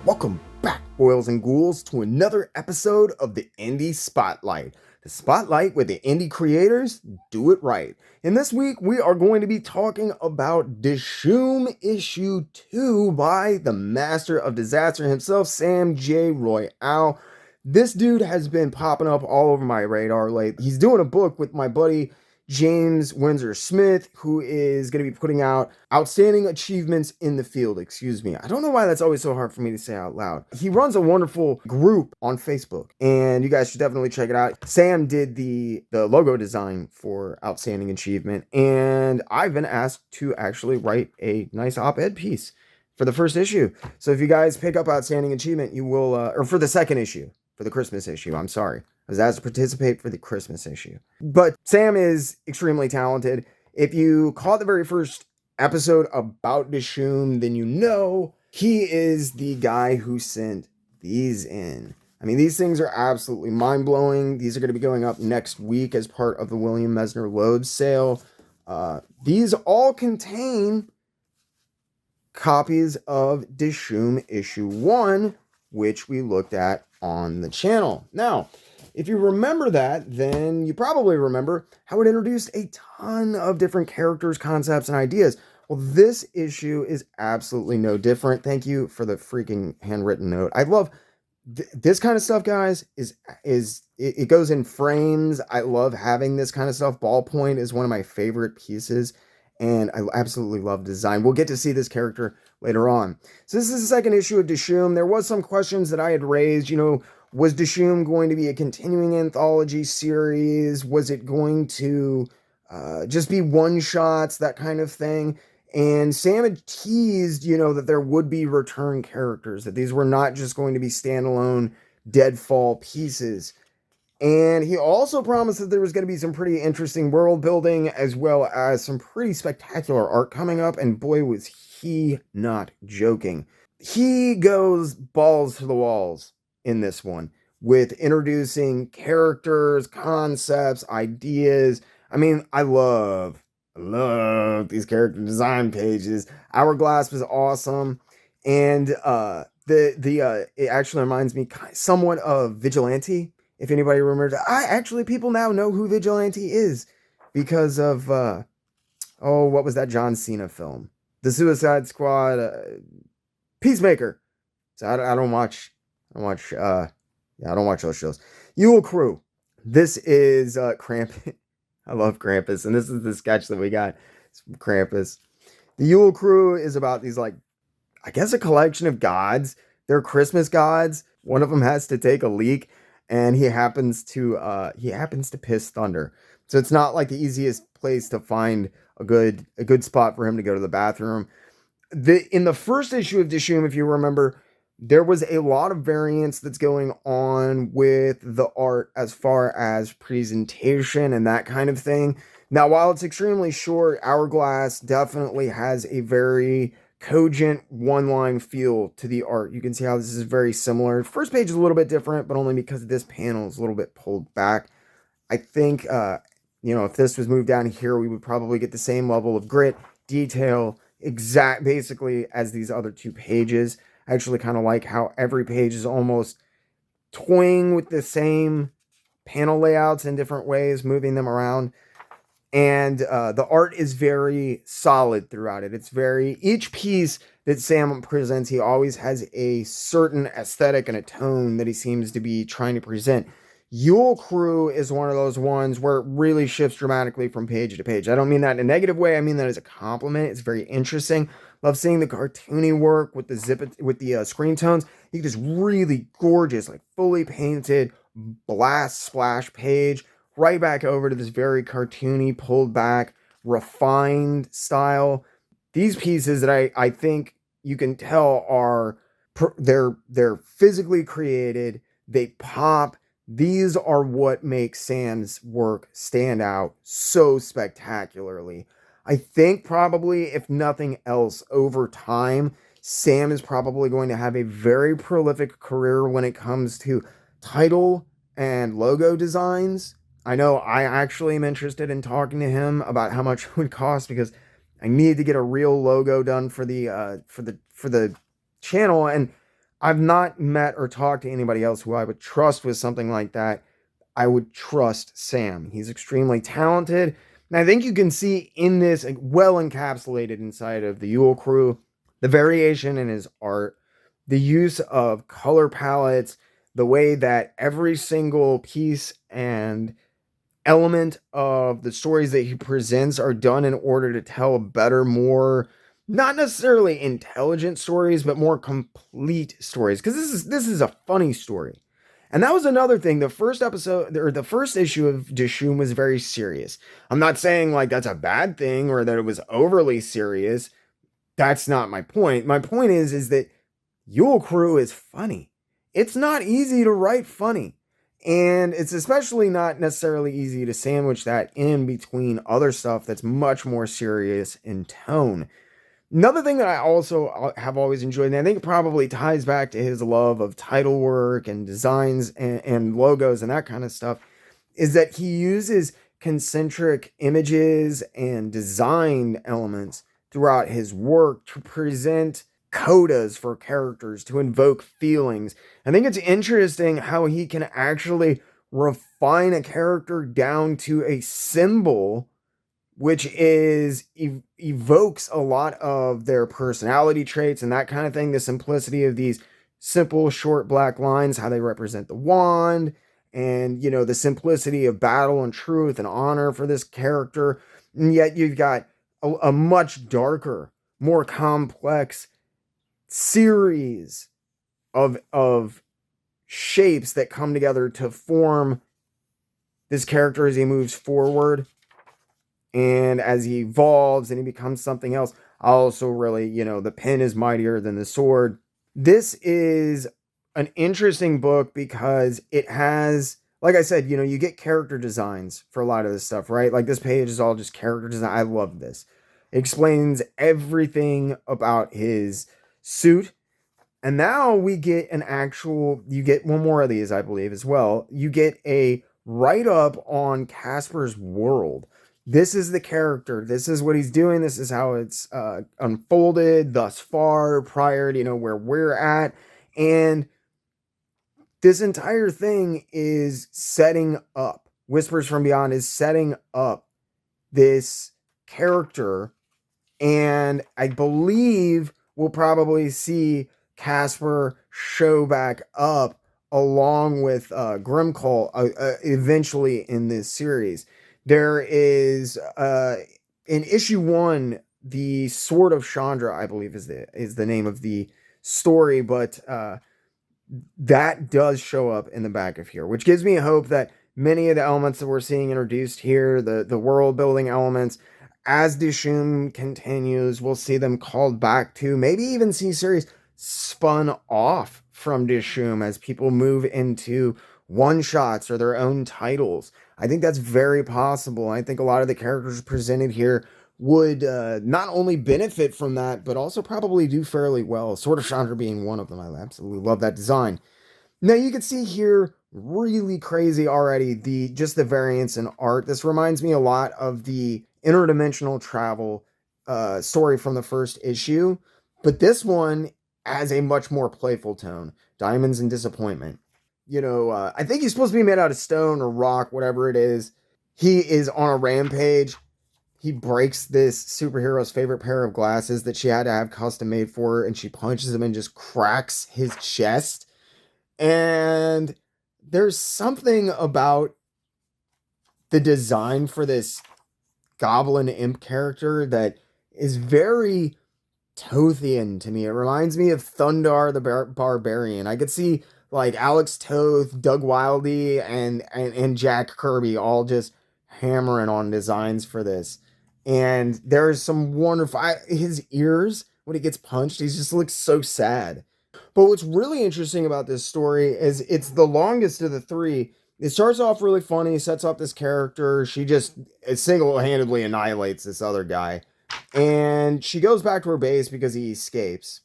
Welcome back, boils and ghouls, to another episode of the Indie Spotlight. The spotlight where the indie creators do it right. And this week we are going to be talking about Dishoom issue 2 by the master of disaster himself, Sam J. Royale. This dude has been popping up all over my radar lately. He's doing a book with my buddy James Windsor Smith, who is going to be putting out outstanding achievements in the field. I don't know why that's always so hard for me to say out loud. He runs a wonderful group on Facebook, and you guys should definitely check it out. Sam did the logo design for Outstanding Achievement, and I've been asked to actually write a nice op-ed piece for the first issue. So if you guys pick up Outstanding Achievement, you will, or for the second issue, for the Christmas issue, I'm sorry. I was asked to participate for the Christmas issue. But Sam is extremely talented. If you caught the very first episode about Dishoom, then you know he is the guy who sent these in. I mean, these things are absolutely mind-blowing. These are going to be going up next week as part of the William Messner Loebs sale. These all contain copies of Dishoom issue 1, which we looked at on the channel. Now, if you remember that, then you probably remember how it introduced a ton of different characters, concepts, and ideas. Well, this issue is absolutely no different. Thank you for the freaking handwritten note. I love this kind of stuff, guys. It goes in frames. I love having this kind of stuff. Ballpoint is one of my favorite pieces, and I absolutely love design. We'll get to see this character later on. So this is the second issue of Dishoom. There was some questions that I had raised, was Dishoom going to be a continuing anthology series? Was it going to just be one-shots, that kind of thing? And Sam had teased, that there would be return characters, that these were not just going to be standalone deadfall pieces. And he also promised that there was going to be some pretty interesting world building, as well as some pretty spectacular art coming up. And boy, was he not joking. He goes balls to the walls in this one with introducing characters, concepts, ideas. I mean, I love these character design pages. Hourglass was awesome, and it actually reminds me somewhat of Vigilante. If anybody remembers, people now know who Vigilante is because of what was that John Cena film? The Suicide Squad, Peacemaker. So I don't watch those shows. Yule Crew. This is Krampus. I love Krampus, and this is the sketch that we got. It's from Krampus. The Yule Crew is about these, a collection of gods. They're Christmas gods. One of them has to take a leak, and he happens to piss thunder. So it's not like the easiest place to find a good spot for him to go to the bathroom. In the first issue of Dishoom, if you remember, there was a lot of variance that's going on with the art as far as presentation and that kind of thing. Now, while it's extremely short, Hourglass definitely has a very cogent one-line feel to the art. You can see how this is very similar. First page is a little bit different, but only because this panel is a little bit pulled back. I think, if this was moved down here, we would probably get the same level of grit, detail, basically as these other two pages. I actually kind of like how every page is almost toying with the same panel layouts in different ways, moving them around. And the art is very solid throughout it. Each piece that Sam presents, he always has a certain aesthetic and a tone that he seems to be trying to present. Yule Crew is one of those ones where it really shifts dramatically from page to page. I don't mean that in a negative way. I mean that as a compliment. It's very interesting. Love seeing the cartoony work with the screen tones. You get this really gorgeous, fully painted blast splash page right back over to this very cartoony, pulled back, refined style. These pieces that I think you can tell are they're physically created. They pop. These are what makes Sam's work stand out so spectacularly. I think probably, if nothing else, over time, Sam is probably going to have a very prolific career when it comes to title and logo designs. I know I actually am interested in talking to him about how much it would cost, because I need to get a real logo done for the channel, and I've not met or talked to anybody else who I would trust with something like that. I would trust Sam. He's extremely talented. And I think you can see in this, like, well encapsulated inside of the Yule Crew, the variation in his art, the use of color palettes, the way that every single piece and element of the stories that he presents are done in order to tell better, more not necessarily intelligent stories, but more complete stories. Because this is a funny story. And that was another thing. The first episode or the first issue of Dishoom was very serious. I'm not saying like that's a bad thing or that it was overly serious. That's not my point. My point is that Yule Crew is funny. It's not easy to write funny. And it's especially not necessarily easy to sandwich that in between other stuff that's much more serious in tone. Another thing that I also have always enjoyed, and I think it probably ties back to his love of title work and designs and logos and that kind of stuff, is that he uses concentric images and design elements throughout his work to present codas for characters, to invoke feelings. I think it's interesting how he can actually refine a character down to a symbol, which evokes a lot of their personality traits and that kind of thing. The simplicity of these simple short black lines, how they represent the wand, and the simplicity of battle and truth and honor for this character. And yet you've got a much darker, more complex series of shapes that come together to form this character as he moves forward and as he evolves and he becomes something else. I also really, the pen is mightier than the sword. This is an interesting book because it has, like I said, you get character designs for a lot of this stuff, right? Like this page is all just character design. I love this. It explains everything about his suit. And now we get you get one more of these, I believe, as well. You get a write-up on Casper's world. This is the character. This is what he's doing. This is how it's unfolded thus far prior to, where we're at. And this entire thing is setting up. Whispers from Beyond is setting up this character. And I believe we'll probably see Casper show back up along with Grimcall eventually in this series. There is in issue 1, the Sword of Chandra, I believe is the name of the story, but that does show up in the back of here, which gives me hope that many of the elements that we're seeing introduced here, the world building elements, as Dishoom continues, we'll see them called back to, maybe even see series spun off from Dishoom as people move into one-shots or their own titles. I think that's very possible. I think a lot of the characters presented here would not only benefit from that, but also probably do fairly well. Sword of Chandra being one of them. I absolutely love that design. Now you can see here really crazy already the variance in art. This reminds me a lot of the interdimensional travel story from the first issue, but this one has a much more playful tone. Diamonds and Disappointment. I think he's supposed to be made out of stone or rock, whatever it is. He is on a rampage. He breaks this superhero's favorite pair of glasses that she had to have custom made for her, and she punches him and just cracks his chest. And there's something about the design for this goblin imp character that is very Tothian to me. It reminds me of Thundar the Barbarian. I could see like Alex Toth, Doug Wildey, and Jack Kirby all just hammering on designs for this. And there's some wonderful his ears when he gets punched, he just looks so sad. But what's really interesting about this story is it's the longest of the 3. It starts off really funny, sets up this character. She just single-handedly annihilates this other guy. And she goes back to her base because he escapes.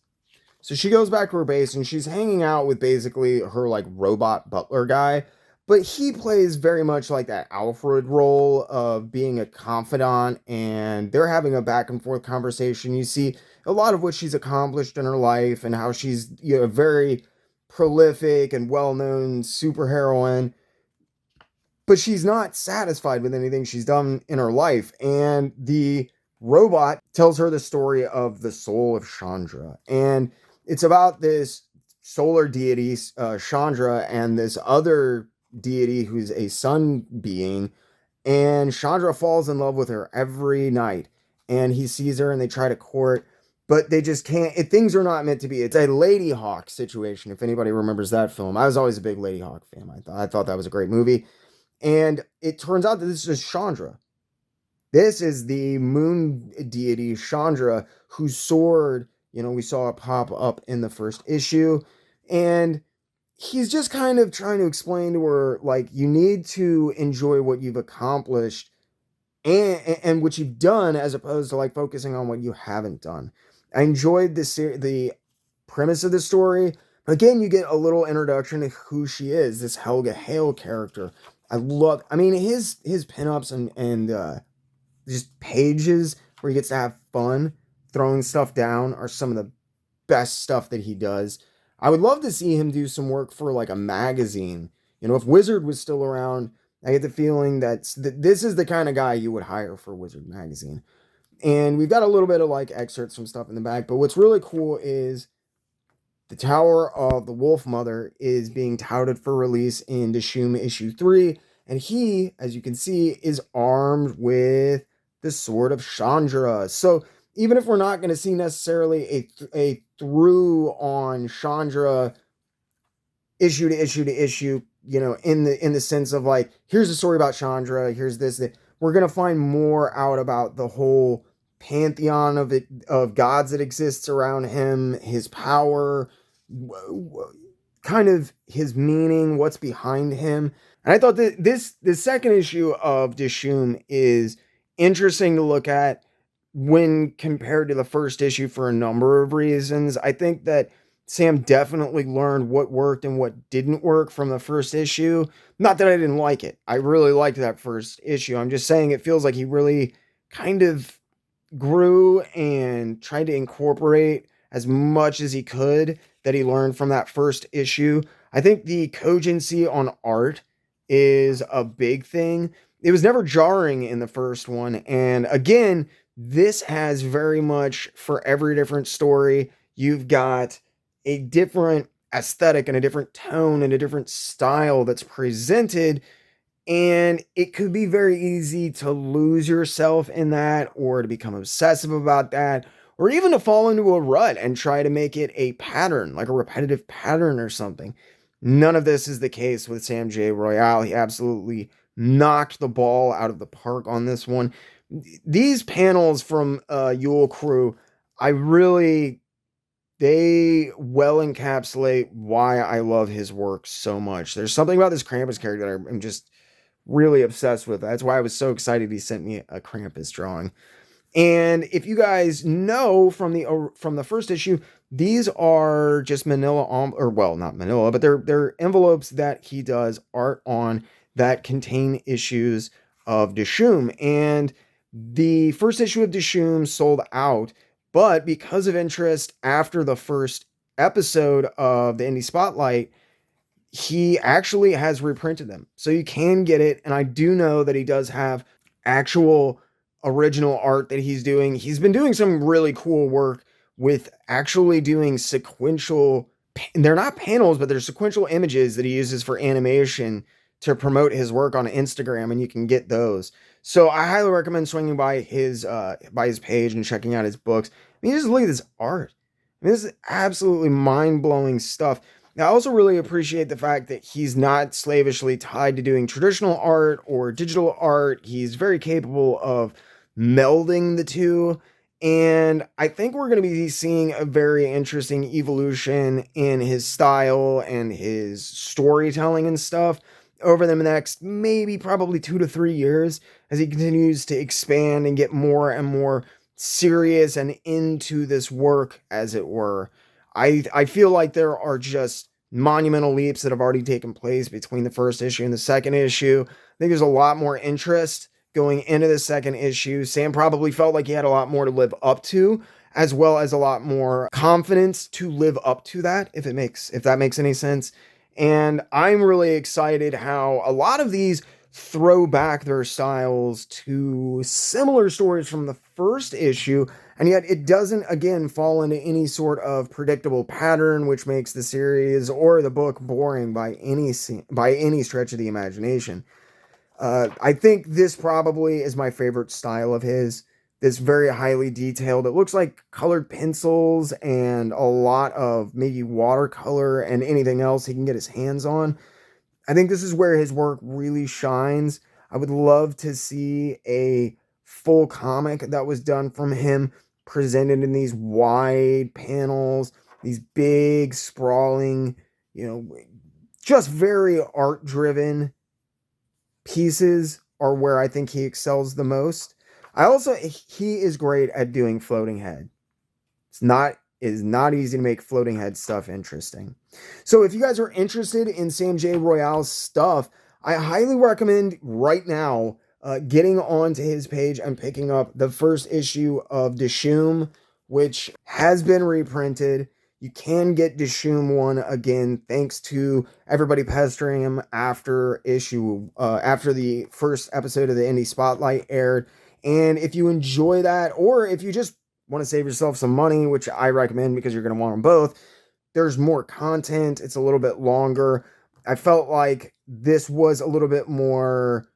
So she goes back to her base and she's hanging out with basically her like robot butler guy. But he plays very much like that Alfred role of being a confidant, and they're having a back and forth conversation. You see a lot of what she's accomplished in her life and how she's very prolific and well-known superheroine, but she's not satisfied with anything she's done in her life. And the robot tells her the story of the soul of Chandra. And it's about this solar deity, Chandra, and this other deity who's a sun being. And Chandra falls in love with her every night. And he sees her and they try to court, but they just can't. Things are not meant to be. It's a Lady Hawk situation, if anybody remembers that film. I was always a big Lady Hawk fan. I thought that was a great movie. And it turns out that this is Chandra. This is the moon deity Chandra, whose sword, we saw it pop up in the first issue. And he's just kind of trying to explain to her, like, you need to enjoy what you've accomplished and what you've done, as opposed to like focusing on what you haven't done. I enjoyed the premise of the story. But again, you get a little introduction to who she is, this Helga Hale character. I mean, his pinups and just pages where he gets to have fun throwing stuff down are some of the best stuff that he does. I would love to see him do some work for like a magazine. If Wizard was still around, I get the feeling that this is the kind of guy you would hire for Wizard magazine. And we've got a little bit of like excerpts from stuff in the back, but what's really cool is the Tower of the Wolf Mother is being touted for release in Dishoom issue 3, and he, as you can see, is armed with the Sword of Chandra. So even if we're not going to see necessarily a through on Chandra issue to issue to issue, in the sense of like, here's a story about Chandra, here's this, that we're going to find more out about the whole pantheon of gods that exists around him, his power, kind of his meaning, what's behind him. And I thought that the second issue of Dishoom is interesting to look at when compared to the first issue for a number of reasons. I think that Sam definitely learned what worked and what didn't work from the first issue. Not that I didn't like it. I really liked that first issue. I'm just saying it feels like he really kind of grew and tried to incorporate as much as he could that he learned from that first issue. I think the cogency on art is a big thing. It was never jarring in the first one. And again, this has very much, for every different story, you've got a different aesthetic and a different tone and a different style that's presented. And it could be very easy to lose yourself in that, or to become obsessive about that, or even to fall into a rut and try to make it a pattern, like a repetitive pattern or something. None of this is the case with Sam J. Royale. He absolutely knocked the ball out of the park on this one. These panels from Yule Crew, they well encapsulate why I love his work so much. There's something about this Krampus character that I'm just really obsessed with. That's why I was so excited he sent me a Krampus drawing. And if you guys know from the first issue, these are just manila, or well, not manila, but they're envelopes that he does art on that contain issues of Dishoom. And the first issue of Dishoom sold out, but because of interest after the first episode of the Indie Spotlight, he actually has reprinted them. So you can get it. And I do know that he does have actual original art that he's doing. He's been doing some really cool work with actually doing sequential, they're not panels, but they're sequential images that he uses for animation to promote his work on Instagram, and you can get those. So I highly recommend swinging by his page and checking out his books. I mean, just look at this art. I mean, this is absolutely mind-blowing stuff. Now, I also really appreciate the fact that he's not slavishly tied to doing traditional art or digital art. He's very capable of melding the two. And I think we're going to be seeing a very interesting evolution in his style and his storytelling and stuff over the next maybe probably 2 to 3 years as he continues to expand and get more and more serious and into this work, as it were. I feel like there are just monumental leaps that have already taken place between the first issue and the second issue. I think there's a lot more interest going into the second issue. Sam probably felt like he had a lot more to live up to as well as a lot more confidence to live up to that, if that makes any sense. And I'm really excited how a lot of these throw back their styles to similar stories from the first issue, and yet it doesn't again fall into any sort of predictable pattern, which makes the series or the book boring by any stretch of the imagination. I think this probably is my favorite style of his. This very highly detailed. It looks like colored pencils and a lot of maybe watercolor and anything else he can get his hands on. I think this is where his work really shines. I would love to see a full comic that was done from him, presented in these wide panels, these big, sprawling, just very art driven pieces are where I think he excels the most. He is great at doing floating head. It is not easy to make floating head stuff interesting. So if you guys are interested in Sam J. Royale's stuff, I highly recommend right now getting onto his page and picking up the first issue of Dishoom, which has been reprinted. You can get Dishoom 1 again thanks to everybody pestering him after the first episode of the Indie Spotlight aired. And if you enjoy that, or if you just want to save yourself some money, which I recommend because you're going to want them both, there's more content. It's a little bit longer. I felt like this was a little bit more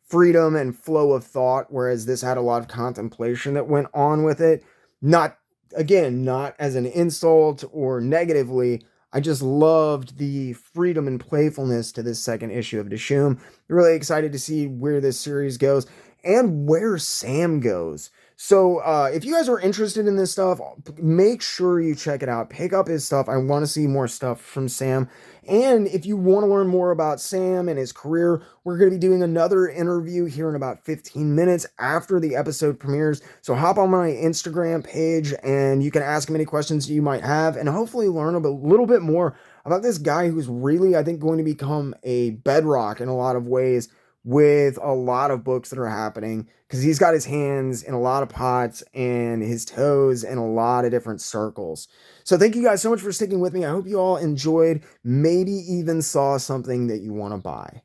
freedom and flow of thought, whereas this had a lot of contemplation that went on with it. Not as an insult or negatively. I just loved the freedom and playfulness to this second issue of Dishoom. Really excited to see where this series goes and where Sam goes. So if you guys are interested in this stuff, make sure you check it out. Pick up his stuff. I want to see more stuff from Sam. And if you want to learn more about Sam and his career, we're going to be doing another interview here in about 15 minutes after the episode premieres. So hop on my Instagram page and you can ask him any questions you might have and hopefully learn a little bit more about this guy who's really, I think, going to become a bedrock in a lot of ways with a lot of books that are happening, because he's got his hands in a lot of pots and his toes in a lot of different circles. So thank you guys so much for sticking with me. I hope you all enjoyed, maybe even saw something that you want to buy.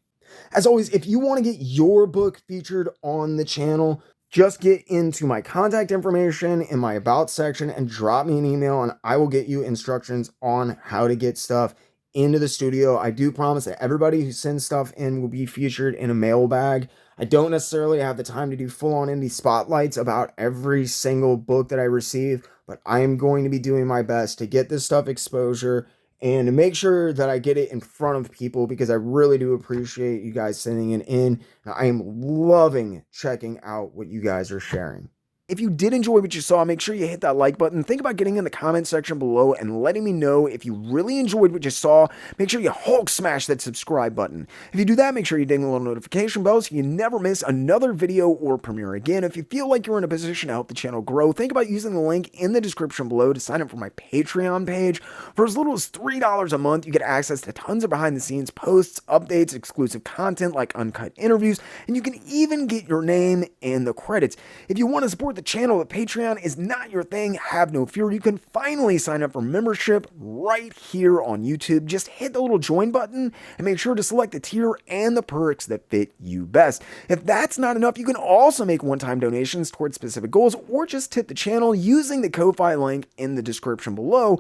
As always, if you want to get your book featured on the channel, just get into my contact information in my about section and drop me an email and I will get you instructions on how to get stuff into the studio. I do promise that everybody who sends stuff in will be featured in a mailbag. I don't necessarily have the time to do full-on indie spotlights about every single book that I receive, but I am going to be doing my best to get this stuff exposure and to make sure that I get it in front of people, because I really do appreciate you guys sending it in. I am loving checking out what you guys are sharing. If you did enjoy what you saw, make sure you hit that like button. Think about getting in the comment section below and letting me know if you really enjoyed what you saw. Make sure you Hulk smash that subscribe button. If you do that, make sure you ding the little notification bell so you never miss another video or premiere. Again, if you feel like you're in a position to help the channel grow, think about using the link in the description below to sign up for my Patreon page. For as little as $3 a month, you get access to tons of behind-the-scenes posts, updates, exclusive content like uncut interviews, and you can even get your name in the credits. If you want to support the channel, but Patreon is not your thing, have no fear. You can finally sign up for membership right here on YouTube. Just hit the little join button and make sure to select the tier and the perks that fit you best. If that's not enough, you can also make one-time donations towards specific goals or just tip the channel using the Ko-Fi link in the description below.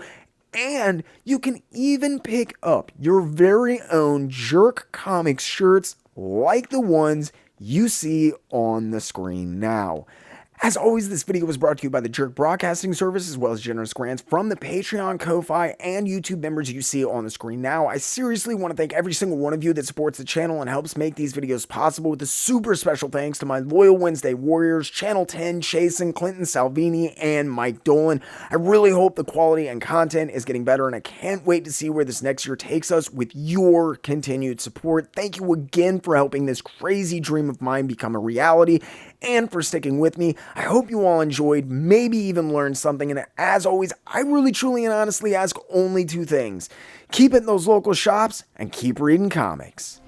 And you can even pick up your very own JerkComic shirts like the ones you see on the screen now. As always, this video was brought to you by the Jerk Broadcasting Service, as well as generous grants from the Patreon, Ko-Fi, and YouTube members you see on the screen now. I seriously want to thank every single one of you that supports the channel and helps make these videos possible, with a super special thanks to my loyal Wednesday Warriors, Channel 10, Chasen, Clinton Salvini, and Mike Dolan. I really hope the quality and content is getting better, and I can't wait to see where this next year takes us with your continued support. Thank you again for helping this crazy dream of mine become a reality, and for sticking with me. I hope you all enjoyed, maybe even learned something, and as always, I really, truly, and honestly ask only two things. Keep it in those local shops, and keep reading comics.